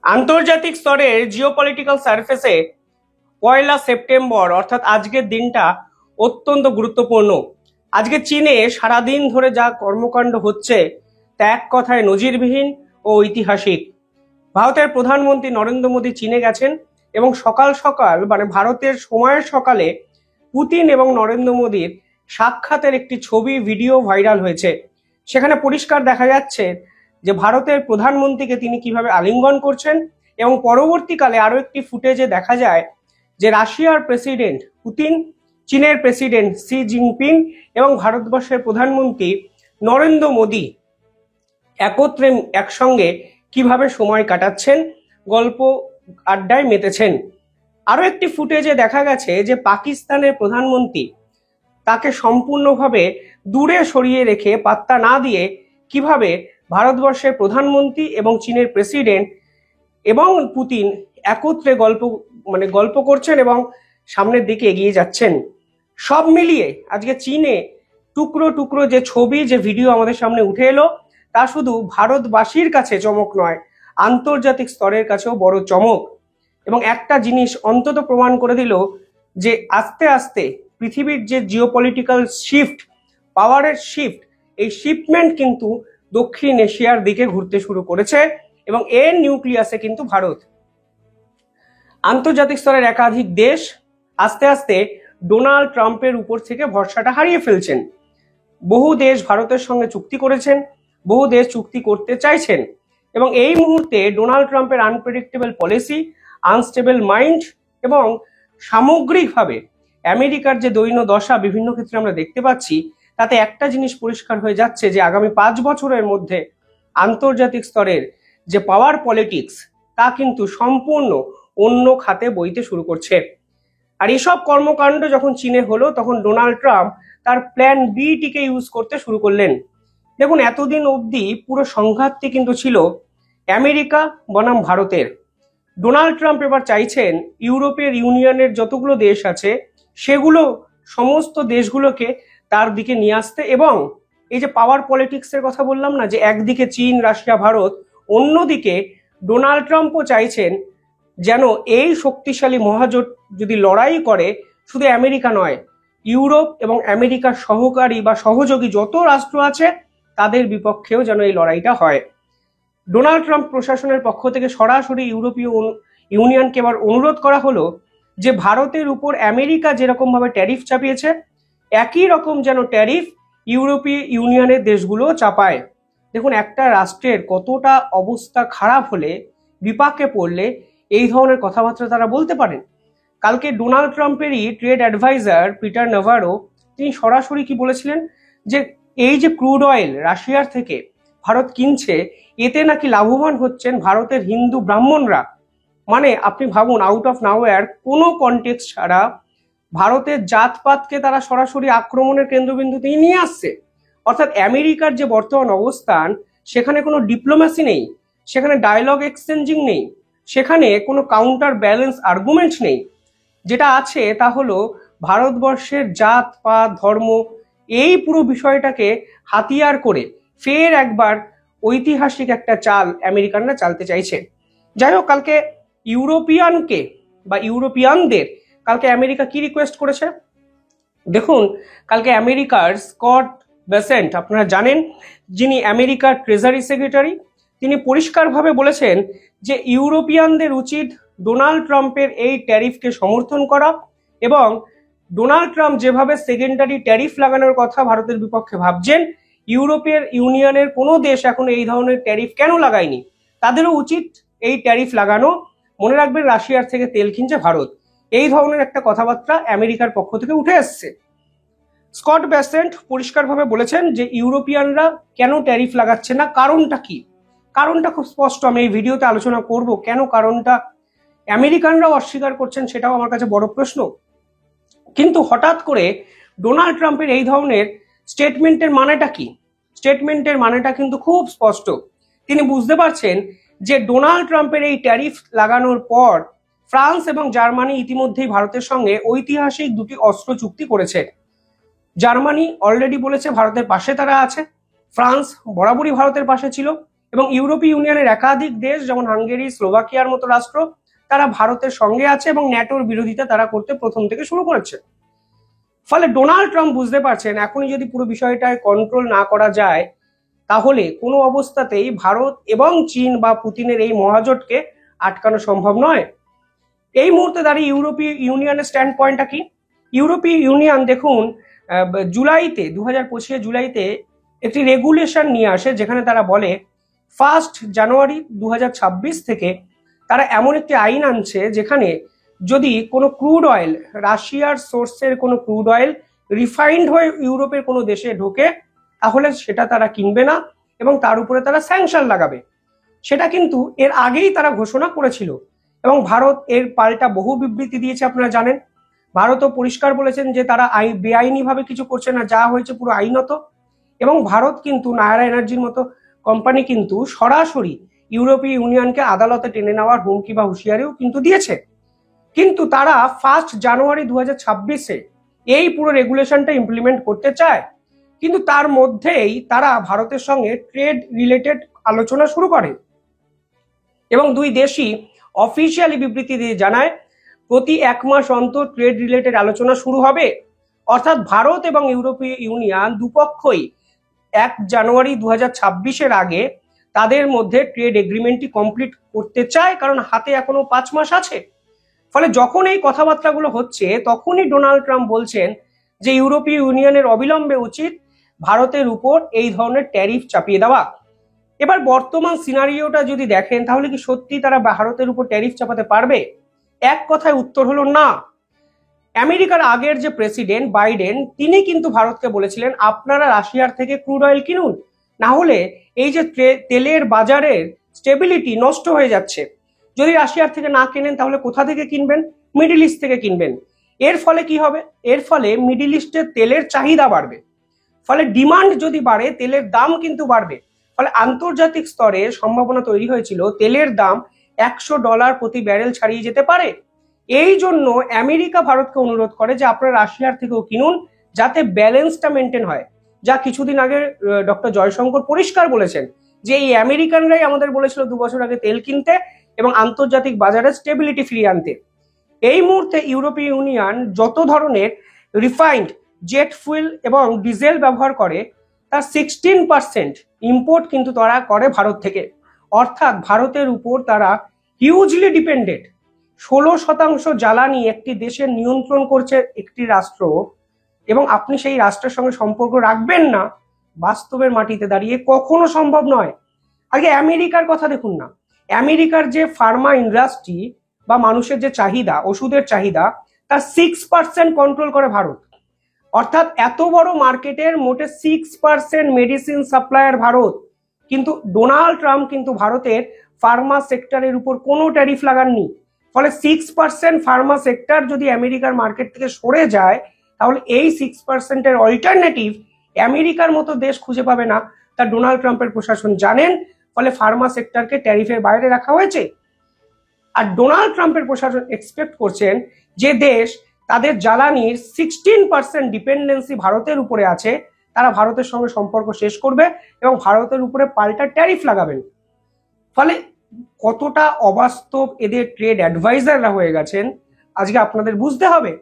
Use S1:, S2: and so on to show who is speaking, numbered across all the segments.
S1: আন্তর্জাতিক স্তরের জিওপলিটিক্যাল সারফেসে 1 সেপ্টেম্বর অর্থাৎ আজকের দিনটা অত্যন্ত গুরুত্বপূর্ণ। আজকে চীনে সারাদিন ধরে যা কর্মকাণ্ড হচ্ছে তা এক কথায় নজিরবিহীন ও ঐতিহাসিক। ভারতের প্রধানমন্ত্রী নরেন্দ্র মোদী চীনে গেছেন এবং সকাল সকাল মানে ভারতের সময়ের সকালে পুতিন এবং নরেন্দ্র মোদীর সাক্ষাতের একটি ছবি ভিডিও ভাইরাল হয়েছে। সেখানে পরিষ্কার দেখা যাচ্ছে যে ভারতের প্রধানমন্ত্রীকে তিনি কিভাবে আলিঙ্গন করছেন এবং পরবর্তীকালে আরো একটি ফুটেজে দেখা যায় যে রাশিয়ার প্রেসিডেন্ট পুতিন, চীনের প্রেসিডেন্ট শি জিনপিং এবং ভারতবর্ষের প্রধানমন্ত্রী নরেন্দ্র মোদী একত্রে একসঙ্গে কিভাবে সময় কাটাচ্ছেন, গল্প আড্ডায় মেতেছেন। আরো একটি ফুটেজে দেখা গেছে যে পাকিস্তানের প্রধানমন্ত্রী তাকে সম্পূর্ণভাবে দূরে সরিয়ে রেখে পাত্তা না দিয়ে কিভাবে ভারতবর্ষের প্রধানমন্ত্রী এবং চীনের প্রেসিডেন্ট এবং পুতিন একত্রে গল্প করছেন এবং সামনের দিকে এগিয়ে যাচ্ছেন। সব মিলিয়ে আজকে চীনে টুকরো টুকরো যে ছবি, যে ভিডিও আমাদের সামনে উঠে এলো, তা শুধু ভারতবাসীর কাছে চমক নয়, আন্তর্জাতিক স্তরের কাছেও বড় চমক। এবং একটা জিনিস অন্তত প্রমাণ করে দিল যে আস্তে আস্তে পৃথিবীর যে জিওপলিটিক্যাল শিফট, পাওয়ারের শিফট, এই শিপমেন্ট কিন্তু দক্ষিণ এশিয়ার দিকে ঘুরতে শুরু করেছে এবং এর নিউক্লিয়াসে কিন্তু ভারত। আন্তর্জাতিক স্তরের একাধিক দেশ আস্তে আস্তে ডোনাল্ড ট্রাম্পের উপর থেকে ভরসাটা হারিয়ে ফেলছেন। বহু দেশ ভারতের সঙ্গে চুক্তি করেছেন, বহু দেশ চুক্তি করতে চাইছেন এবং এই মুহূর্তে ডোনাল্ড ট্রাম্পের আনপ্রেডিক্টেবল পলিসি, আনস্টেবল মাইন্ড এবং সামগ্রিকভাবে আমেরিকার যে দৈন্য দশা বিভিন্ন ক্ষেত্রে আমরা দেখতে পাচ্ছি, তাতে একটা জিনিস পরিষ্কার হয়ে যাচ্ছে যে আগামী 5 বছরের মধ্যে আন্তর্জাতিক স্তরের যে পাওয়ার পলিটিক্স তা কিন্তু সম্পূর্ণ অন্য খাতে বইতে শুরু করছে। আর এসব কর্মকাণ্ড যখন চীনে হলো তখন ডোনাল্ড ট্রাম্প তার প্ল্যান বি টিকে ইউজ করতে শুরু করলেন। দেখুন, এতদিন অবধি পুরো সংঘাতটি কিন্তু ছিল আমেরিকা বনাম ভারতের। ডোনাল্ড ট্রাম্প এবার চাইছেন ইউরোপীয় ইউনিয়নের যতগুলো দেশ আছে সেগুলো সমস্ত দেশগুলোকে তার দিকে নিয়ে আসতে, এবং এই যে পাওয়ার পলিটিক্সের কথা বললাম না, যে একদিকে চীন, রাশিয়া, ভারত, অন্যদিকে ডোনাল্ড ট্রাম্পও চাইছেন যেন এই শক্তিশালী মহাজোট যদি লড়াই করে, শুধু আমেরিকা নয়, ইউরোপ এবং আমেরিকার সহকারী বা সহযোগী যত রাষ্ট্র আছে তাদের বিপক্ষেও যেন এই লড়াইটা হয়। ডোনাল্ড ট্রাম্প প্রশাসনের পক্ষ থেকে সরাসরি ইউরোপীয় ইউনিয়নকে এবার অনুরোধ করা হলো যে ভারতের উপর আমেরিকা যেরকম ভাবে ট্যারিফ চাপিয়েছে একই রকম যেন ট্যারিফ ইউরোপীয় ইউনিয়নের দেশগুলো চাপায়। দেখুন, একটা রাষ্ট্রের কতটা অবস্থা খারাপ হলে, বিপাকে পড়লে এই ধরনের কথাবার্তা তারা বলতে পারেন। কালকে ডোনাল্ড ট্রাম্পেরই ট্রেড অ্যাডভাইজার পিটার নাভারো তিনি সরাসরি কি বলেছিলেন যে এই যে ক্রুড অয়েল রাশিয়ার থেকে ভারত কিনছে, এতে নাকি লাভবান হচ্ছেন ভারতের হিন্দু ব্রাহ্মণরা। মানে আপনি ভাবুন, আউট অফ নাওয়্যার কোনো কনটেক্সট ছাড়া ভারতের জাতপাতকে তারা সরাসরি আক্রমণের কেন্দ্রবিন্দুতেই নিয়ে আসছে। অর্থাৎ আমেরিকার যে বর্তমান অবস্থান, সেখানে কোনো ডিপ্লোম্যাসি নেই, সেখানে ডায়লগ এক্সচেঞ্জিং নেই, সেখানে কোনো কাউন্টার ব্যালেন্স আর্গুমেন্ট নেই। যেটা আছে তা হলো ভারতবর্ষের জাত পাত ধর্ম এই পুরো বিষয়টাকে হাতিয়ার করে ফের একবার ঐতিহাসিক একটা চাল আমেরিকানরা চালতে চাইছে। যাই হোক, কালকে ইউরোপিয়ানদের কালকে আমেরিকা কি রিকোয়েস্ট করেছে দেখুন। কালকে আমেরিকার স্কট বেসেন্ট, আপনারা জানেন, যিনি আমেরিকার ট্রেজারি সেক্রেটারি, তিনি পরিষ্কারভাবে বলেছেন যে ইউরোপিয়ানদের উচিত ডোনাল্ড ট্রাম্পের এই ট্যারিফকে সমর্থন করা এবং ডোনাল্ড ট্রাম্প যেভাবে সেকেন্ডারি ট্যারিফ লাগানোর কথা ভারতের বিপক্ষে ভাবছেন, ইউরোপীয় ইউনিয়নের কোনো দেশ এখন এই ধরনের ট্যারিফ কেন লাগায়নি, তাদেরও উচিত এই ট্যারিফ লাগানো। মনে রাখবেন, রাশিয়ার থেকে তেল কিনছে ভারত, এই ধরনের একটা কথাবার্তা আমেরিকার পক্ষ থেকে উঠে এসছে। স্কট বেসেন্ট পরিষ্কারভাবে বলেছেন যে ইউরোপিয়ানরা কেন ট্যারিফ লাগাচ্ছে না, কারণটা কি। কারণটা খুব স্পষ্ট, আমি এই ভিডিওতে আলোচনা করব কেন কারণটা আমেরিকানরাও অস্বীকার করছেন, সেটাও আমার কাছে বড় প্রশ্ন। কিন্তু হঠাৎ করে ডোনাল্ড ট্রাম্পের এই ধরনের স্টেটমেন্টের মানেটা কি? স্টেটমেন্টের মানেটা কিন্তু খুব স্পষ্ট। তিনি বুঝতে পারছেন যে ডোনাল্ড ট্রাম্পের এই ট্যারিফ লাগানোর পর ফ্রান্স এবং জার্মানি ইতিমধ্যেই ভারতের সঙ্গে ঐতিহাসিক দুটি অস্ত্র চুক্তি করেছে। জার্মানি অলরেডি বলেছে ভারতের পাশে তারা আছে, ফ্রান্স বরাবরই ভারতের পাশে ছিল, এবং ইউরোপীয় ইউনিয়নের একাধিক দেশ যেমন হাঙ্গেরি, স্লোভাকিয়ার মতো রাষ্ট্র তারা ভারতের সঙ্গে আছে এবং ন্যাটোর বিরোধিতা তারা করতে প্রথম থেকে শুরু করেছে। ফলে ডোনাল্ড ট্রাম্প বুঝতে পারছেন এখনই যদি পুরো বিষয়টায় কন্ট্রোল না করা যায় তাহলে কোনো অবস্থাতেই ভারত এবং চীন বা পুতিনের এই মহাজোটকে আটকানো সম্ভব নয়। এই মুহূর্তে দাঁড়িয়ে ইউরোপীয় ইউনিয়নের স্ট্যান্ড পয়েন্টটা কি? ইউরোপীয় ইউনিয়ন দেখুন জুলাইতে 2025 জুলাইতে একটি রেগুলেশন নিয়ে আসে যেখানে তারা বলে 1 জানুয়ারি 2026 থেকে তারা এমন একটি আইন আনছে যেখানে যদি কোনো ক্রুড অয়েল, রাশিয়ার সোর্সের কোনো ক্রুড অয়েল রিফাইন্ড হয়ে ইউরোপের কোনো দেশে ঢোকে তাহলে সেটা তারা কিনবে না এবং তার উপরে তারা স্যাংশন লাগাবে। সেটা কিন্তু এর আগেই তারা ঘোষণা করেছিল এবং ভারত এর পাল্টা বহু বিবৃতি দিয়েছে। আপনারা জানেন ভারতও পরিষ্কার বলেছেন যে তারা বেআইনিভাবে কিছু করছে না, যা হয়েছে পুরো আইনত। এবং ভারত কিন্তু নায়রা এনার্জির মতো কোম্পানি কিন্তু সরাসরি ইউরোপীয় ইউনিয়নকে আদালতে টেনে নেওয়ার হুমকি বা হুঁশিয়ারিও কিন্তু দিয়েছে। কিন্তু তারা 1 জানুয়ারি 2026 এই পুরো রেগুলেশনটা ইমপ্লিমেন্ট করতে চায়, কিন্তু তার মধ্যেই তারা ভারতের সঙ্গে ট্রেড রিলেটেড আলোচনা শুরু করে এবং দুই দেশই অফিসিয়ালি বিবৃতি দিয়ে জানায় প্রতি 1 মাস অন্তর ট্রেড রিলেটেড আলোচনা শুরু হবে। অর্থাৎ ভারত এবং ইউরোপীয় ইউনিয়ন দুপক্ষই 1 জানুয়ারি 2026 আগে তাদের মধ্যে ট্রেড এগ্রিমেন্টটি কমপ্লিট করতে চায়, কারণ হাতে এখনো 5 মাস আছে। ফলে যখন এই কথাবার্তাগুলো হচ্ছে তখনই ডোনাল্ড ট্রাম্প বলছেন যে ইউরোপীয় ইউনিয়নের অবিলম্বে উচিত ভারতের উপর এই ধরনের ট্যারিফ চাপিয়ে দেওয়া। এবার বর্তমান সিনারিওটা যদি দেখেন তাহলে কি সত্যি তারা ভারতের উপর ট্যারিফ চাপাতে পারবে? এক কথায় উত্তর হলো না। আমেরিকার আগের যে প্রেসিডেন্ট বাইডেন তিনি কিন্তু ভারতকে বলেছিলেন আপনারা রাশিয়ার থেকে ক্রুড অয়েল কিনুন, না হলে এই যে তেলের বাজারের স্টেবিলিটি নষ্ট হয়ে যাচ্ছে। যদি রাশিয়ার থেকে না কেনেন তাহলে কোথা থেকে কিনবেন? মিডল ইস্ট থেকে কিনবেন। এর ফলে কি হবে? এর ফলে মিডল ইস্টের তেলের চাহিদা বাড়বে, ফলে ডিমান্ড যদি বাড়ে তেলের দাম কিন্তু বাড়বে। ফলে আন্তর্জাতিক স্তরে সম্ভাবনা তৈরি হয়েছিল তেলের দাম $100 প্রতি ব্যারেল ছাড়িয়ে যেতে পারে। এই জন্য আমেরিকা ভারতকে অনুরোধ করে যে আপনারা রাশিয়ার থেকেও কিনুন যাতে ব্যালেন্সটা মেনটেন হয়। যা কিছুদিন আগে ডক্টর জয়শঙ্কর পরিষ্কার বলেছেন যে এই আমেরিকানরাই আমাদের বলেছিল 2 বছর আগে তেল কিনতে এবং আন্তর্জাতিক বাজারে স্টেবিলিটি ফিরিয়ে আনতে। এই মুহূর্তে ইউরোপীয় ইউনিয়ন যত ধরনের রিফাইন্ড জেট ফুয়েল এবং ডিজেল ব্যবহার করে তার 16% ইম্পোর্ট কিন্তু তারা করে ভারত থেকে। অর্থাৎ ভারতের উপর তারা হিউজলি ডিপেন্ডেন্ট। 16% জ্বালানি একটি দেশের নিয়ন্ত্রণ করছে একটি রাষ্ট্র এবং আপনি সেই রাষ্ট্রের সঙ্গে সম্পর্ক রাখবেন না, বাস্তবের মাটিতে দাঁড়িয়ে কখনো সম্ভব নয়। আগে আমেরিকার কথা দেখুন না, আমেরিকার যে ফার্মা ইন্ডাস্ট্রি বা মানুষের যে চাহিদা, ওষুধের চাহিদা, তার 6% কন্ট্রোল করে ভারত। অর্থাৎ এত বড় মার্কেটের মোটে 6% মেডিসিন সাপ্লায়ার ভারত। কিন্তু ডোনাল্ড ট্রাম্প কিন্তু ভারতের ফার্মা সেক্টরের উপর কোনো ট্যারিফ লাগাননি। ফলে 6% ফার্মা সেক্টর যদি আমেরিকার মার্কেট থেকে সরে যায় তাহলে এই 6%-এর অল্টারনেটিভ আমেরিকার মতো দেশ খুঁজে পাবে না, তা ডোনাল্ড ট্রাম্পের প্রশাসন জানেন। ফলে ফার্মা সেক্টরকে ট্যারিফের বাইরে রাখা হয়েছে। আর ডোনাল্ড ট্রাম্পের প্রশাসন এক্সপেক্ট করছেন যে দেশ তাদের জ্বালানির 16% ডিপেন্ডেন্সি ভারতের উপরে আছে তারা ভারতের সঙ্গে সম্পর্ক শেষ করবে এবং ভারতের উপরে পাল্টা ট্যারিফ লাগাবেন। ফলে কতটা অবাস্তব এদের ট্রেড অ্যাডভাইজাররা হয়ে গেছেন আজকে আপনাদের বুঝতে হবে।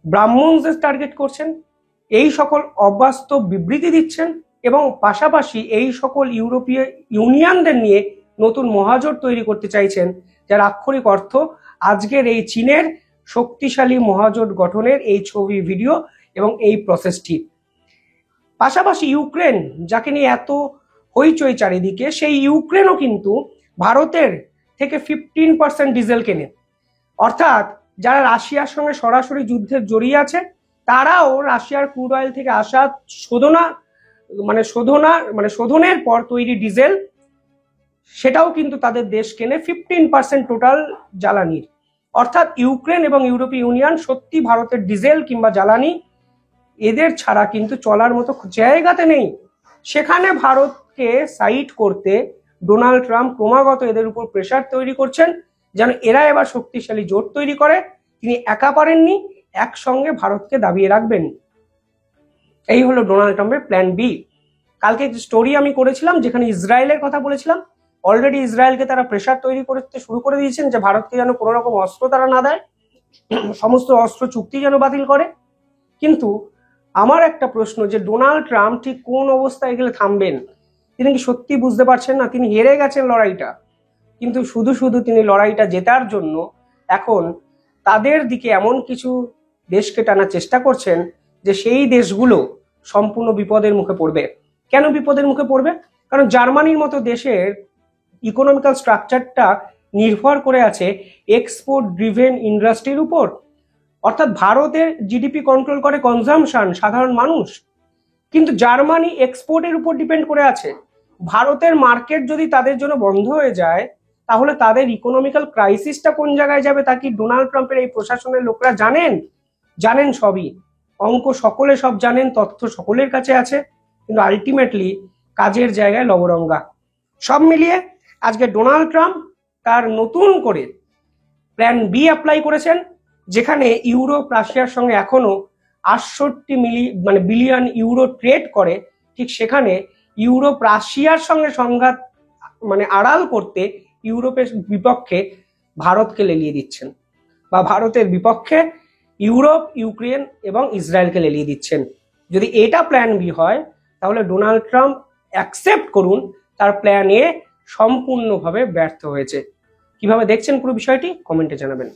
S1: ব্রাহ্মণদের টার্গেট করছেন, এই সকল অবাস্তব বিবৃতি দিচ্ছেন এবং পাশাপাশি এই সকল ইউরোপীয় ইউনিয়নদের নিয়ে নতুন মহাজোট তৈরি করতে চাইছেন, যার আক্ষরিক অর্থ আজকের এই চীনের শক্তিশালী মহাজোট গঠনের এই ছবি, ভিডিও এবং এই প্রসেসটি। পাশাপাশি ইউক্রেন, যাকে নিয়ে এত হইচই চারিদিকে, সেই ইউক্রেনও কিন্তু ভারতের থেকে 15% ডিজেল কেনে। অর্থাৎ যারা রাশিয়ার সঙ্গে সরাসরি যুদ্ধে জড়িয়ে আছে তারাও রাশিয়ার ক্রুড অয়েল থেকে আসা শোধনের পর তৈরি ডিজেল, সেটাও কিন্তু তাদের দেশ কেনে 15% টোটাল জ্বালানির। অর্থাৎ ইউক্রেন এবং ইউরোপীয় ইউনিয়ন সত্যি ভারতের ডিজেল কিংবা জ্বালানি এদের ছাড়া কিন্তু চলার মতো জায়গাতে নেই। সেখানে ভারতকে সাইড করতে ডোনাল্ড ট্রাম্প ক্রমাগত এদের উপর প্রেসার তৈরি করছেন যেন এরা এবার শক্তিশালী জোট তৈরি করে। তিনি একা পারেননি, একসঙ্গে ভারতকে দাবিয়ে রাখবেন। এই হলো ডোনাল্ড ট্রাম্পের প্ল্যান বি। কালকে স্টোরি আমি করেছিলাম যেখানে ইসরায়েলের কথা বলেছিলাম। অলরেডি ইসরায়েলকে তারা প্রেশার তৈরি করতে শুরু করে দিয়েছেন যে ভারতকে যেন কোনো রকম অস্ত্র তারা না দেয়, সমস্ত অস্ত্র চুক্তি যেন বাতিল করে। কিন্তু আমার একটা প্রশ্ন, যে ডোনাল্ড ট্রাম্প ঠিক কোন অবস্থায় গেলে থামবেন? তিনি কি সত্যি বুঝতে পারছেন না তিনি হেরে গেছেন লড়াইটা? কিন্তু শুধু শুধু তিনি লড়াইটা জেতার জন্য এখন তাদের দিকে এমন কিছু দেশকে টানার চেষ্টা করছেন যে সেই দেশগুলো সম্পূর্ণ বিপদের মুখে পড়বে। কেন বিপদের মুখে পড়বে? কারণ জার্মানির মতো দেশের ইকোনমিক্যাল স্ট্রাকচারটা নির্ভর করে আছে এক্সপোর্ট ড্রিভেন ইন্ডাস্ট্রির উপর। অর্থাৎ ভারতের জিডিপি কন্ট্রোল করে কনজামশন, সাধারণ মানুষ, কিন্তু জার্মানি এক্সপোর্টের উপর ডিপেন্ড করে আছে। ভারতের মার্কেট যদি তাদের জন্য বন্ধ হয়ে যায় তাহলে তাদের ইকোনমিক্যাল ক্রাইসিসটা কোন জায়গায় যাবে তা কি ডোনাল্ড ট্রাম্পের এই প্রশাসনের লোকরা জানেন? জানেন সবই, অঙ্ক সকলে সব জানেন, তথ্য সকলের কাছে আছে, কিন্তু আলটিমেটলি কাজের জায়গায় লবরঙ্গা। সব মিলিয়ে আজকে ডোনাল্ড ট্রাম্প তার নতুন করে প্ল্যান বি অ্যাপ্লাই করেছেন, যেখানে ইউরোপ রাশিয়ার সঙ্গে এখনো 68 বিলিয়ন ইউরো ট্রেড করে। ঠিক সেখানে ইউরোপ রাশিয়ার সঙ্গে সংঘাত আড়াল করতে ইউরোপের বিপক্ষে ভারতকে লেলিয়ে দিচ্ছেন, বা ভারতের বিপক্ষে ইউরোপ, ইউক্রেন এবং ইসরায়েলকে লেলিয়ে দিচ্ছেন। যদি এটা প্ল্যান বি হয় তাহলে ডোনাল্ড ট্রাম্প অ্যাকসেপ্ট করুন তার প্ল্যান এ সম্পূর্ণভাবে ব্যর্থ হয়েছে। কিভাবে দেখছেন পুরো বিষয়টি কমেন্টে জানাবেন।